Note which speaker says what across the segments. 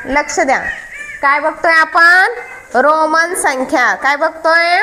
Speaker 1: लक्ष द्या, काय बघतोय आपण? रोमन संख्या. काय बघतोय?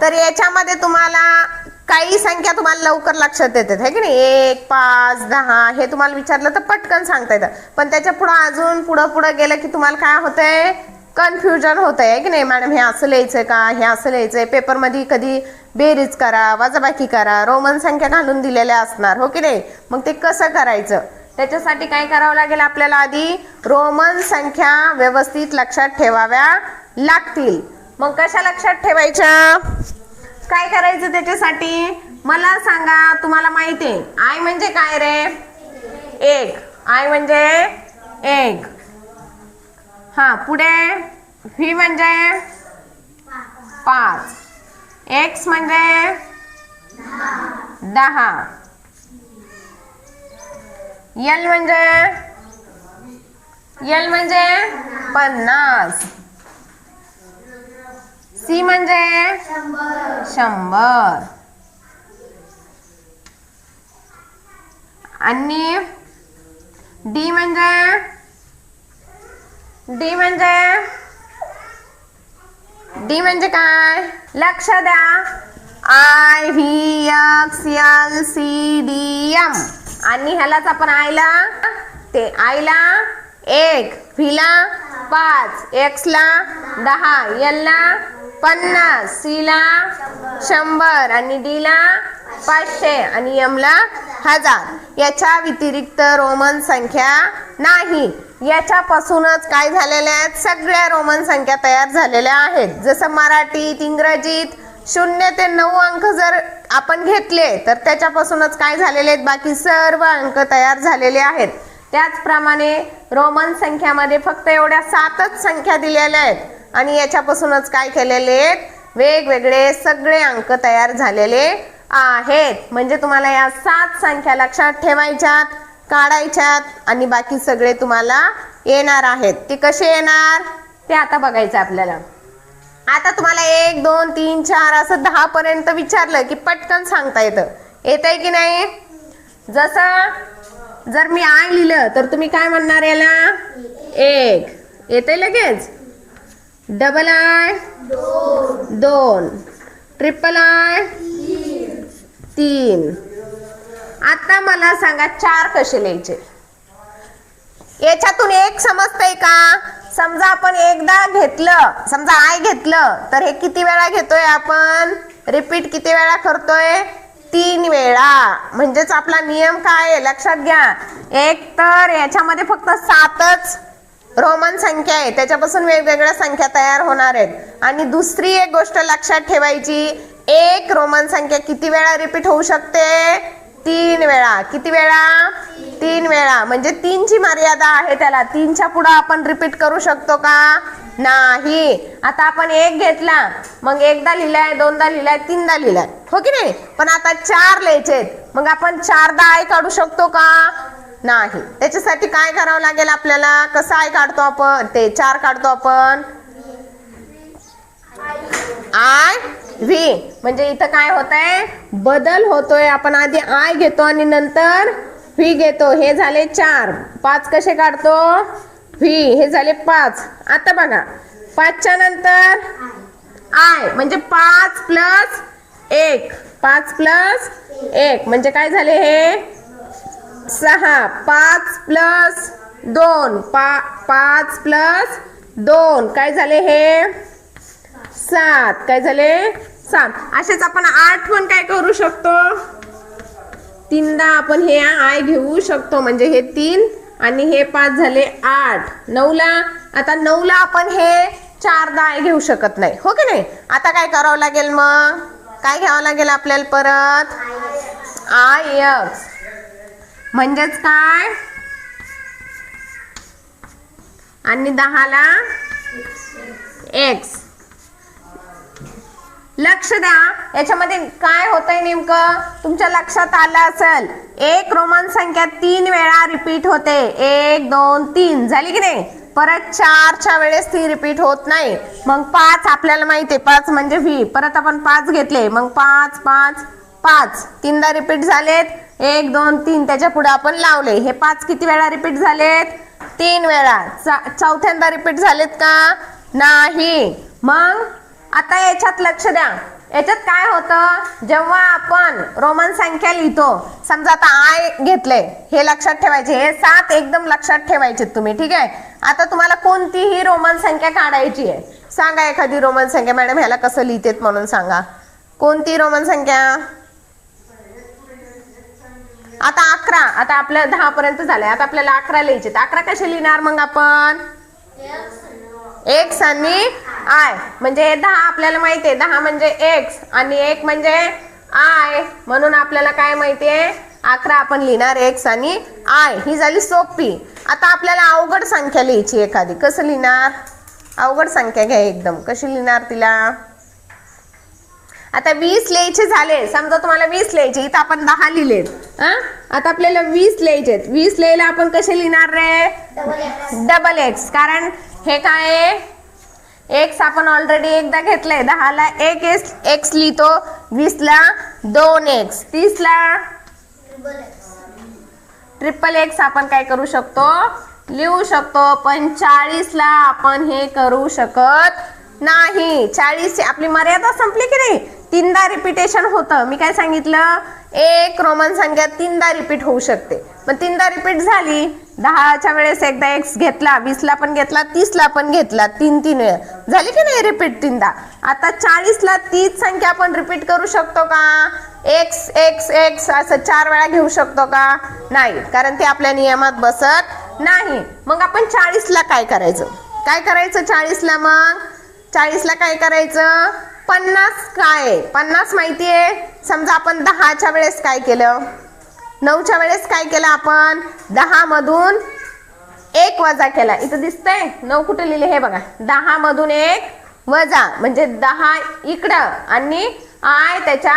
Speaker 1: तर याच्यामध्ये तुम्हाला काही संख्या तुम्हाला लवकर लक्षात येतात है की नाही. 1, 5, 10 हे तुम्हाला विचारलं तर पटकन सांगता येतं. पण त्याच्या पुढे अजून पुढे गेलं की तुम्हाला काय होतंय? कन्फ्युजन होतंय है की नाही. मॅडम हे असं लिहायचंय का, हे असं लिहायचंय. पेपरमध्ये कधी बेरीज करा, वजाबाकी करा, रोमन संख्या घालून दिलेल्या असणार हो की नाही. मग ते कसं करायचं? त्याच्यासाठी काय करावं लागेल आपल्याला? आधी रोमन संख्या व्यवस्थित लक्षात ठेवाव्या लागतील. मग कशा लक्षात ठेवायच्या? काय करायचं त्याच्यासाठी मला सांगा. तुम्हाला माहिती आहे आय म्हणजे काय रे? 1. आय म्हणजे 1. हा, पुढे व्ही म्हणजे 5. एक्स म्हणजे 10. एल म्हणजे 50. सी म्हणजे 100. आणि डी म्हणजे काय? लक्ष द्या. I V X L C D M. आणि ह्यालाच आपण आयला 1, व्हीला 5, एक्सला 10, एलला 50, सीला 100 आणि डीला 500 आणि एमला 1000. याच्या व्यतिरिक्त रोमन संख्या नाही. याच्यापासूनच काय झालेल्या आहेत? सगळ्या रोमन संख्या तयार झालेल्या आहेत. जसं मराठीत, इंग्रजीत 0 ते 9 अंक जर आपण घेतले तर त्याच्यापासूनच काय झालेले आहेत? बाकी सर्व अंक तयार झालेले आहेत. त्याचप्रमाणे रोमन संख्यामध्ये फक्त एवढ्या 7च संख्या दिलेल्या आहेत आणि याच्यापासूनच काय केलेले आहेत? वेगवेगळे सगळे अंक तयार झालेले आहेत. म्हणजे तुम्हाला या 7 संख्या लक्षात ठेवायच्यात, काढायच्यात आणि बाकी सगळे तुम्हाला येणार आहेत. ते कसे येणार ते आता बघायचं आपल्याला. आता तुम्हाला 1, 2, 3, 4 असं 10 पर्यंत विचारलं की पटकन सांगता येतं. येतंय की नाही? जसं जर मी आय लिहिलं तर तुम्ही काय म्हणणार याला? 1 येतंय लगेच. Double I 2, triple I 3. आता मला सांगा 4 कसे लिहायचे? याच्यातून एक समजतंय का? समजा आपण एकदा घेतलं, समजा आय घेतलं तर हे किती वेळा घेतोय आपण? रिपीट किती वेळा करतोय? 3 वेळा. म्हणजेच आपला नियम काय आहे लक्षात घ्या. एक तर याच्यामध्ये फक्त 7च रोमन संख्या आहे, त्याच्यापासून वेगवेगळ्या संख्या तयार होणार आहेत. आणि दुसरी एक गोष्ट लक्षात ठेवायची, एक रोमन संख्या किती वेळा रिपीट होऊ शकते? 3 वेळा. किती वेळा? 3 वेळा. म्हणजे 3 ची मर्यादा आहे त्याला. 3 च्या पुढे आपण रिपीट करू शकतो का? नाही. आता आपण 1 घेतला, मग एकदा लिहिलाय, दोनदा लिहिलाय, तीनदा लिहिलाय हो की नाही. पण आता 4 लिहायचे, मग आपण 4दा आय काढू शकतो का? नाही. त्याच्यासाठी काय करावं लागेल आपल्याला? कसं आय काढतो आपण? ते 4 काढतो आपण आय व्ही. म्हणजे इथं काय होतंय? बदल होतोय. आपण आधी आय घेतो आणि नंतर व्ही घेतो. हे झाले 4. 5 कसे काढतो? व्ही. हे झाले 5. आता बघा 5 च्या नंतर आय म्हणजे 5 प्लस 1. 5 प्लस 1 म्हणजे काय झाले? हे 6. 5 प्लस 2. 5 प्लस 2 काय झाले? हे 7. काय झाले? 7. असेच आपण 8 पण काय करू शकतो? 3दा आपण हे आय घेऊ शकतो. म्हणजे हे 3 आणि हे 5 झाले 8. 9ला आता 9ला आपण हे 4दा आय घेऊ शकत नाही हो की नाही. आता काय करावं लागेल? मग काय घ्यावं लागेल आपल्याला? परत आय एक्स. म्हणजेच काय? आणि 10ला एक्स. लक्ष द्या, याच्यामध्ये काय होतंय नेमकं तुमच्या लक्षात आलं असेल. एक रोमन संख्या 3 वेळा रिपीट होते. 1, 2, 3 झाली की नाही. परत 4च्या वेळेस ती रिपीट होत नाही. मग 5 आपल्याला माहिती आहे, 5 म्हणजे व्ही. परत आपण 5 घेतले, मग 5 5 5 तीनदा रिपीट झालेत. 1 2 3 त्याच्या पुढे आपण लावले. हे 5 किती वेळा रिपीट झालेत? 3 वेळा. चौथ्यांदा रिपीट झालेत का? नाही. मग आता याच्यात लक्ष द्या. याच्यात काय होतं, जेव्हा आपण रोमन संख्या लिहितो, समजा आता आय घेतले, हे लक्षात ठेवायचे, हे 7 एकदम लक्षात ठेवायचे तुम्ही. ठीक आहे. आता तुम्हाला कोणतीही रोमन संख्या काढायची आहे. सांगा एखादी रोमन संख्या. मॅडम ह्याला कसं लिहितेत म्हणून सांगा. कोणती रोमन संख्या? आता 11. आता आपल्या 10 पर्यंत झाले. आता आपल्याला 11 लिहायचे. 11 कसे लिहिणार मग आपण? एक्स आणि आय. म्हणजे 10 आपल्याला माहिती आहे. 10 म्हणजे एक्स आणि 1 म्हणजे आय. म्हणून आपल्याला काय माहिती आहे? 11 आपण लिहिणार एक्स आणि आय. ही झाली सोपी. आता आपल्याला अवघड संख्या लिहायची एखादी. कसं लिहिणार? अवघड संख्या घ्या एकदम. कशी लिहिणार तिला? आता 20 लिहायचे झाले. समजा तुम्हाला 20 लिहायचे, इथं आपण 10 लिहिलेत. आता आपल्याला 20 लिहायचे. 20 लिहायला आपण कसे लिहिणार रे? Double x. कारण हे काय आहे? एक्स आपण ऑलरेडी एकदा घेतलंय. 10 ला 1 एक्स लिहितो, 20 ला 2 एक्स, 30 ला ट्रिपल एक्स आपण काय करू शकतो? लिहू शकतो. पण 40 ला आपण हे करू शकत नाही. 40 आपली मर्यादा संपली की नाही? 3दा रिपीटेशन होतं. मी काय सांगितलं? एक रोमन संख्या 3दा रिपीट होऊ शकते. पण 3दा रिपीट झाली. 10च्या वेळेस एकदा एक्स घेतला, 20 ला पण घेतला, 30 ला पण घेतला, 3 वेळा झाली की नाही रिपीट 3दा. आता 40 ला तीच संख्या आपण रिपीट करू शकतो का? एक्स एक्स एक्स असं 4 वेळा घेऊ शकतो का? नाही. कारण ते आपल्या नियमात बसत नाही. मग आपण 40 ला काय करायचं? काय करायचं 40 ला? मग 40 ला काय करायचं? 50 काय? 50 माहिती आहे. समजा आपण 10च्या वेळेस काय केलं? 9च्या वेळेस काय केलं आपण? 10 मधून 1 वजा केला. इथं दिसतंय 9 कुठे लिहिले? हे बघा. 10 मधून 1 वजा म्हणजे 10 इकडं आणि आय त्याच्या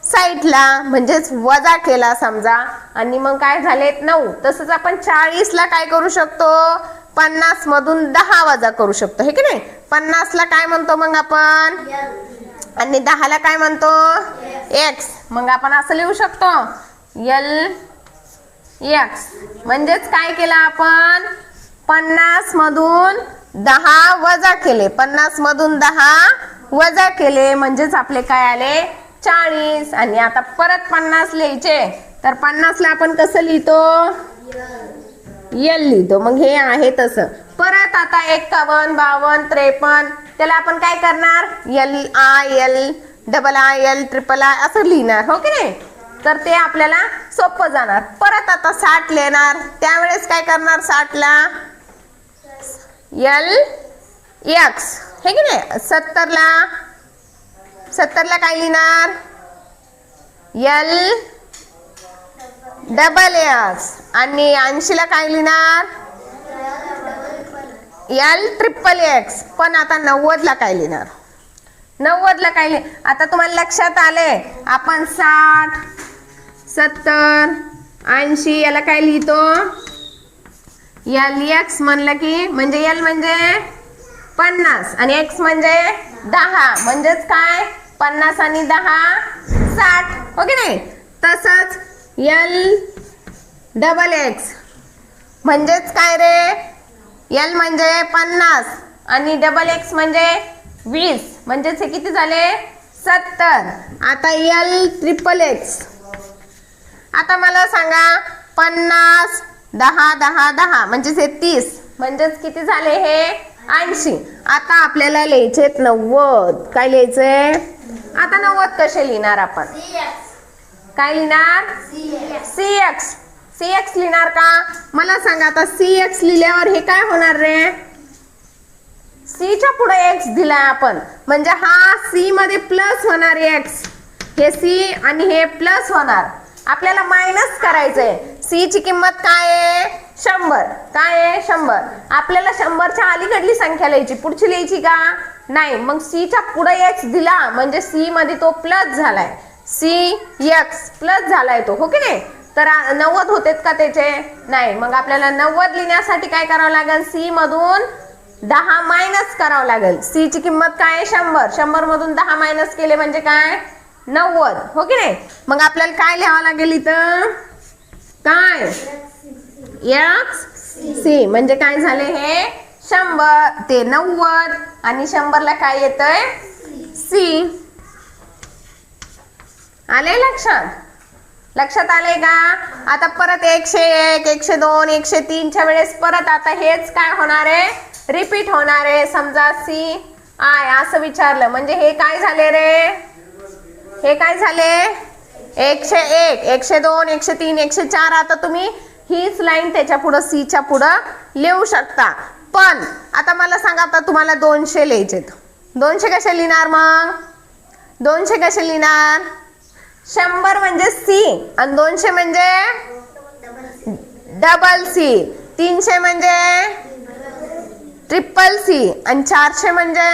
Speaker 1: साईडला, म्हणजेच वजा केला समजा. आणि मग काय झाले? 9. तसंच आपण 40 ला काय करू शकतो? 50 मधून 10 वजा करू शकतो. हे की नाही? 50 ला काय म्हणतो मग आपण? आणि 10 ला काय म्हणतो? एक्स. मग आपण असं लिहू शकतो एल एक्स. म्हणजेच काय केलं आपण? 50 मधून 10 वजा केले. 50 मधून 10 वजा केले म्हणजेच आपले काय आले? 40. आणि आता परत 50 लिहायचे. तर 50 ला आपण कसं लिहितो? एल लिहितो. मग हे आहे तसं. परत आता 51, 52, 53 त्याला आपण काय करणार? L I L, double I L, triple I असं लिहिणार. हो की नाही? तर ते आपल्याला सोपं जाणार. परत आता 60 लिहिणार. त्यावेळेस काय करणार? 60 ला एल एक्स. हे की नाही? 70 ला काय लिहिणार? L double x. आणि 80 ला काय लिहिणार? L triple x. पण आता 90 ला काय लिहिणार? 90 ला काय आता तुम्हाला लक्षात आले? आपण 60, 70, 80 याला काय लिहितो? एल एक्स म्हणलं की म्हणजे एल म्हणजे 50 आणि एक्स म्हणजे 10. म्हणजेच काय? 50 आणि 10 60. हो की नाही? तसंच एल डबल एक्स म्हणजेच काय रे? एल म्हणजे 50 आणि डबल एक्स म्हणजे 20. म्हणजेच हे किती झाले? 70. आता एल ट्रिपल एक्स. आता मला सांगा 50, 10, 10, 10 म्हणजेच हे 30. म्हणजेच किती झाले हे? 80. आता आपल्याला लिहायचे 90. काय लिहायचंय? आता 90 कसे लिहिणार आपण? काय लिहिणार? C x. सी एक्स लिहिणार का? मला सांगा आता सी एक्स लिहिल्यावर हे काय होणार रे? सी च्या पुढे एक्स दिलाय आपण. म्हणजे हा सी मध्ये प्लस होणार एक्स. हे सी आणि हे प्लस होणार. आपल्याला मायनस करायचंय. सी ची किंमत काय आहे? 100. काय आहे? 100. आपल्याला 100च्या अलीकडली संख्या लिहायची. पुढची लिहायची का? नाही. मग सी च्या पुढे एक्स दिला म्हणजे सी मध्ये तो प्लस झालाय. सी एक्स प्लस झालाय तो. हो की नाही? तर 90 होतेत का त्याचे? नाही. मग आपल्याला 90 लिहिण्यासाठी काय करावं लागेल? सी मधून 10 मायनस करावं लागेल. सी ची किंमत काय आहे? 100. 100 मधून 10 मायनस केले म्हणजे काय? 90. हो की नाही? मग आपल्याला काय लिहावं लागेल इथं? काय? एक्स सी म्हणजे काय झाले हे 100 ते 90 आणि 100ला काय येतंय सी. आले लक्षात आले का? आता परत 101 102 103 च्या वेळेस परत आता हेच काय होणार आहे रिपीट होणार आहे. समजा सी आय असं विचारलं म्हणजे हे काय झाले रे, हे काय झाले 101 102 103 104. आता तुम्ही हीच लाईन त्याच्या पुढं सी च्या पुढं लिहू शकता. पण आता मला सांगा, आता तुम्हाला 200 लिहायचेत. 200 कसे लिहिणार मग? 200 कसे लिहिणार? 100 म्हणजे सी आणि 200 म्हणजे डबल सी, 300 म्हणजे ट्रिपल सी आणि 400 म्हणजे.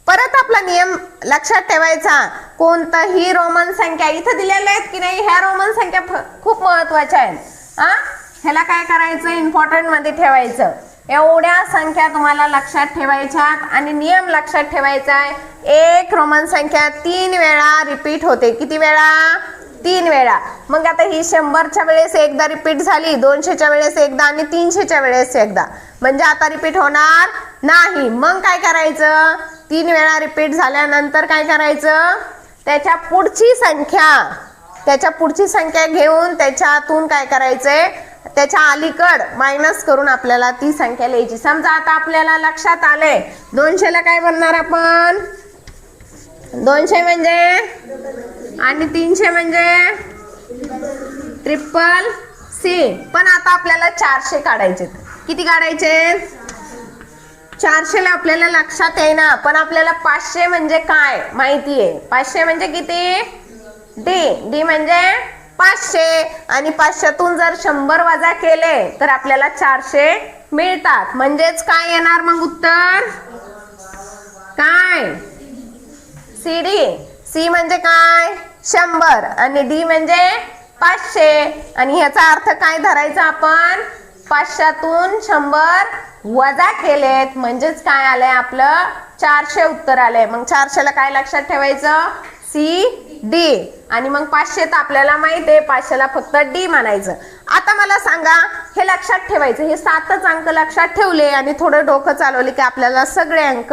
Speaker 1: परत आपला नियम लक्षात ठेवायचा, कोणताही रोमन संख्या इथं दिलेल्या आहेत की नाही, ह्या रोमन संख्या खूप महत्वाच्या आहेत. ह्याला काय करायचं इम्पॉर्टंट मध्ये ठेवायचं. एवढ्या संख्या तुम्हाला लक्षात ठेवायच्यात आणि नियम लक्षात ठेवायचा आहे. एक रोमन संख्या 3 वेळा रिपीट होते. किती वेळा? 3 वेळा. मग आता ही 100च्या वेळेस एकदा रिपीट झाली, 200च्या वेळेस एकदा आणि 300च्या वेळेस एकदा, म्हणजे आता रिपीट होणार नाही. मग काय करायचं? 3 वेळा रिपीट झाल्यानंतर काय करायचं? त्याच्या पुढची संख्या घेऊन त्याच्यातून काय करायचंय, त्याच्या अलीकड मायनस करून आपल्याला ती संख्या लिहायची. समजा आता आपल्याला लक्षात आले 200ला काय बनणार आपण? 200 म्हणजे आणि 300 म्हणजे ट्रिपल सी. पण आता आपल्याला 400 काढायचे. किती काढायचे? 400ला आपल्याला लक्षात येईना, पण आपल्याला 500 म्हणजे काय माहितीये. 500 म्हणजे किती? डी म्हणजे 500 आणि 500तून जर 100 वजा केले तर आपल्याला 400 मिळतात. म्हणजेच काय येणार मग उत्तर? काय? C D. सी म्हणजे काय? 100 आणि डी म्हणजे 500. आणि ह्याचा अर्थ काय धरायचा आपण? 500तून 100 वजा केलेत म्हणजेच काय आलंय आपलं 400 उत्तर आलंय. मग 400ला काय लक्षात ठेवायचं? C D. आणि मग 500 तर आपल्याला माहिती आहे, 500ला फक्त डी म्हणायचं. आता मला सांगा, हे लक्षात ठेवायचं, हे 7च अंक लक्षात ठेवले आणि थोडं डोकं चालवले की आपल्याला सगळे अंक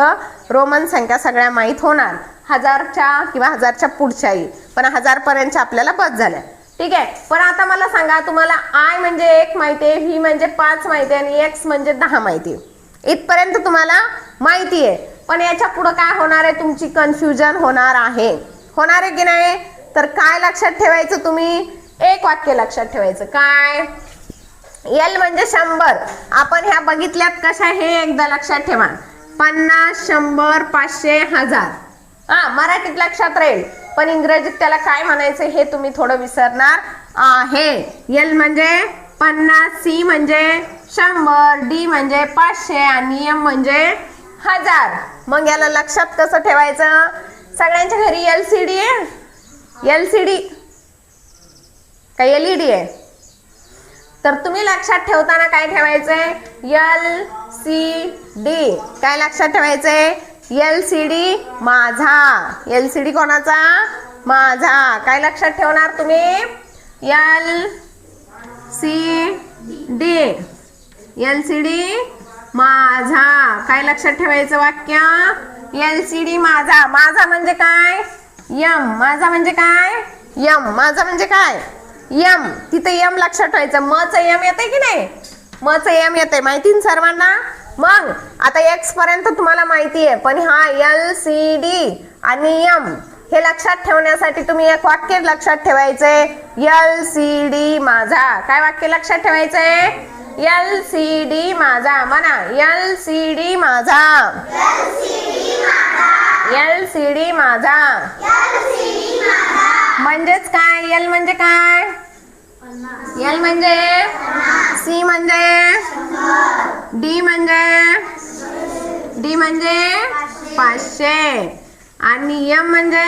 Speaker 1: रोमन संख्या सगळ्या माहीत होणार. 1000च्या किंवा 1000च्या पुढच्याही, पण 1000 पर्यंतच्या आपल्याला बस झाल्या. ठीक आहे. पण आता मला सांगा, तुम्हाला आय म्हणजे 1 माहिती आहे, व्ही म्हणजे 5 माहिती आहे आणि एक्स म्हणजे 10 माहिती आहे. इथपर्यंत तुम्हाला माहिती आहे. पण याच्या पुढे काय होणार आहे? तुमची कन्फ्युजन होणार आहे. होणार आहे की नाही? तर काय लक्षात ठेवायचं तुम्ही? एक वाक्य लक्षात ठेवायचं. काय? एल म्हणजे 100. आपण ह्या बघितल्यात कशा, हे एकदा लक्षात ठेवा. 50 100 500 1000. मराठीत लक्षात राहील, पण इंग्रजीत त्याला काय म्हणायचं हे तुम्ही थोडं विसरणार आहे. एल म्हणजे 50, सी म्हणजे 100, डी म्हणजे 500 आणि एम म्हणजे 1000. मग याला लक्षात कसं ठेवायचं? सगळ्यांच्या घरी एलसीडी आहे. एलसीडी काय एलईडी आहे? तर तुम्ही लक्षात ठेवताना काय ठेवायचंय? L C D. काय लक्षात ठेवायचंय? एलसीडी माझा. एलसीडी कोणाचा? माझा. काय लक्षात ठेवणार तुम्ही? L C D. एलसीडी माझा. काय लक्षात ठेवायचं वाक्य? एलसीडी माझा. माझा म्हणजे काय? यम. माझा म्हणजे काय? यम. माझा म्हणजे काय? यम. तिथे यम लक्षात ठेवायचं. मचं यम येते की नाही? मचं यम येते माहिती ना सर्वांना? मग आता एक्स पर्यंत तुम्हाला माहिती आहे, पण हा एल सी डी आणि यम हे लक्षात ठेवण्यासाठी तुम्ही एक वाक्य लक्षात ठेवायचंय. एल सी डी माझा. काय वाक्य लक्षात ठेवायचंय? एल सी डी माझा. म्हणा एल सी डी माझा. एल सी डी माझा. म्हणजेच काय? एल म्हणजे काय? एल म्हणजे सी म्हणजे डी म्हणजे 500 आणि एम म्हणजे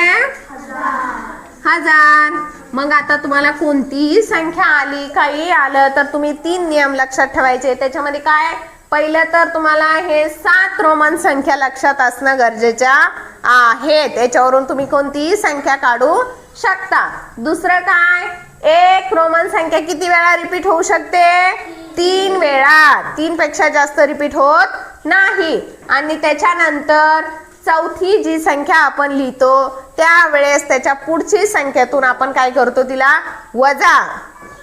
Speaker 1: 1000. मग आता तुम्हाला कोणतीही संख्या आली, काही आलं तर तुम्ही 3 नियम लक्षात ठेवायचे. त्याच्यामध्ये काय? पहिलं तर तुम्हाला हे 7 रोमन संख्या लक्षात असणं गरजेच्या आहेत. याच्यावरून तुम्ही कोणतीही संख्या काढू शकता. दुसरं काय? एक रोमन संख्या किती वेळा रिपीट होऊ शकते? 3 वेळा, 3 पेक्षा जास्त रिपीट होत नाही. आणि त्याच्यानंतर चौथी जी संख्या आपण लिहितो त्यावेळेस त्याच्या पुढची संख्येतून आपण काय करतो, तिला वजा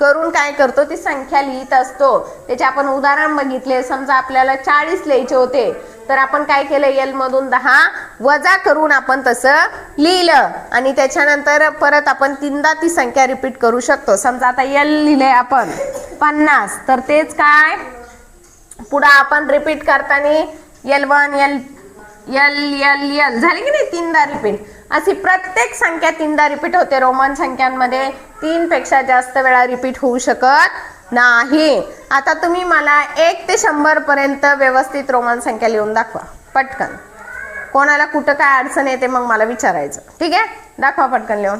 Speaker 1: करून काय करतो, ती संख्या लिहित असतो. त्याचे आपण उदाहरण बघितले. समजा आपल्याला 40 लिहायचे होते, तर आपण काय केलं, एल मधून 10 वजा करून आपण तसं लिहिलं. आणि त्याच्यानंतर परत आपण 3दा ती संख्या रिपीट करू शकतो. समजा आता एल लिहिले आपण 50, तर तेच काय पुढे आपण रिपीट करताना L1 L झाले की नाही, 3दा रिपीट. अशी प्रत्येक संख्या 3दा रिपीट होते. रोमन संख्यांमध्ये 3 पेक्षा जास्त वेळा रिपीट होऊ शकत नाही. आता तुम्ही मला 1 ते 100 पर्यंत व्यवस्थित रोमन संख्या लिहून दाखवा पटकन. कोणाला कुठं काय अडचण येते मग मला विचारायचं. ठीक आहे, दाखवा पटकन लिहून.